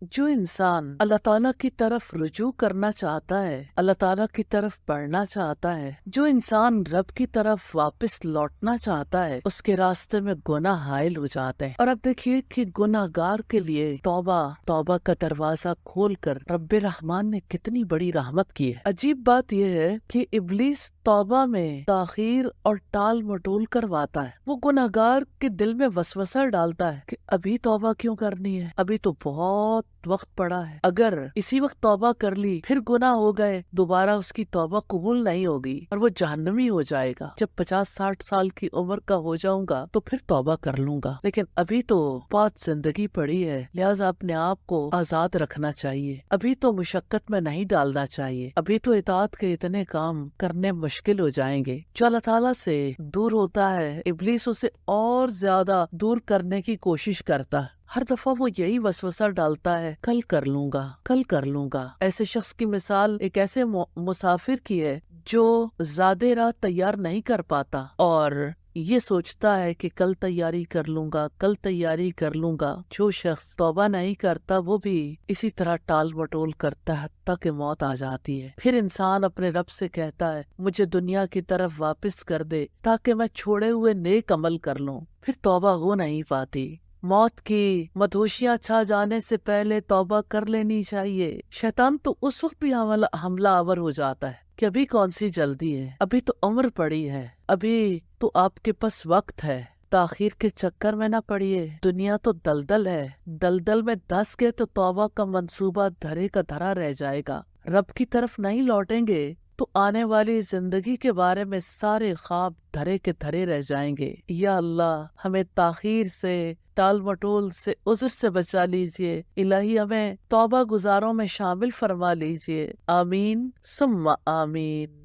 جو انسان اللہ تعالیٰ کی طرف رجوع کرنا چاہتا ہے، اللہ تعالیٰ کی طرف بڑھنا چاہتا ہے، جو انسان رب کی طرف واپس لوٹنا چاہتا ہے، اس کے راستے میں گناہ حائل ہو جاتے ہیں۔ اور اب دیکھیے کہ گناہ گار کے لیے توبہ کا دروازہ کھول کر رب رحمان نے کتنی بڑی رحمت کی ہے۔ عجیب بات یہ ہے کہ ابلیس توبہ میں تاخیر اور ٹال مٹول کرواتا ہے۔ وہ گناہ گار کے دل میں وسوسہ ڈالتا ہے کہ ابھی توبہ کیوں کرنی ہے، ابھی تو بہت وقت پڑا ہے، اگر اسی وقت توبہ کر لی پھر گناہ ہو گئے، دوبارہ اس کی توبہ قبول نہیں ہوگی اور وہ جہنمی ہو جائے گا۔ جب 50-60 سال کی عمر کا ہو جاؤں گا تو پھر توبہ کر لوں گا، لیکن ابھی تو بہت زندگی پڑی ہے، لہٰذا اپنے آپ کو آزاد رکھنا چاہیے، ابھی تو مشقت میں نہیں ڈالنا چاہیے، ابھی تو اطاعت کے اتنے کام کرنے مشکل ہو جائیں گے۔ جو اللہ تعالیٰ سے دور ہوتا ہے، ابلیس اسے اور زیادہ دور کرنے کی کوشش کرتا ہے۔ ہر دفعہ وہ یہی وسوسہ ڈالتا ہے، کل کر لوں گا، کل کر لوں گا۔ ایسے شخص کی مثال ایک ایسے مسافر کی ہے جو زیادہ راہ تیار نہیں کر پاتا اور یہ سوچتا ہے کہ کل تیاری کر لوں گا، کل تیاری کر لوں گا۔ جو شخص توبہ نہیں کرتا وہ بھی اسی طرح ٹال مٹول کرتا ہے حتیٰ کہ موت آ جاتی ہے۔ پھر انسان اپنے رب سے کہتا ہے مجھے دنیا کی طرف واپس کر دے تاکہ میں چھوڑے ہوئے نیک عمل کر لوں، پھر توبہ ہو نہیں پاتی۔ موت کی مدہوشیاں چھا جانے سے پہلے توبہ کر لینی چاہیے۔ شیطان تو اس وقت بھی حملہ آور ہو جاتا ہے کہ ابھی کون سی جلدی ہے، ابھی تو عمر پڑی ہے، ابھی تو آپ کے پاس وقت ہے، تاخیر کے چکر میں نہ پڑیے، دنیا تو دلدل ہے، دلدل میں دھس گئے تو توبہ کا منصوبہ دھرے کا دھرا رہ جائے گا، رب کی طرف نہیں لوٹیں گے تو آنے والی زندگی کے بارے میں سارے خواب دھرے کے دھرے رہ جائیں گے۔ یا اللہ ہمیں تاخیر سے، ٹال مٹول سے، عذر سے بچا لیجئے، الہی ہمیں توبہ گزاروں میں شامل فرما لیجئے، آمین ثم آمین۔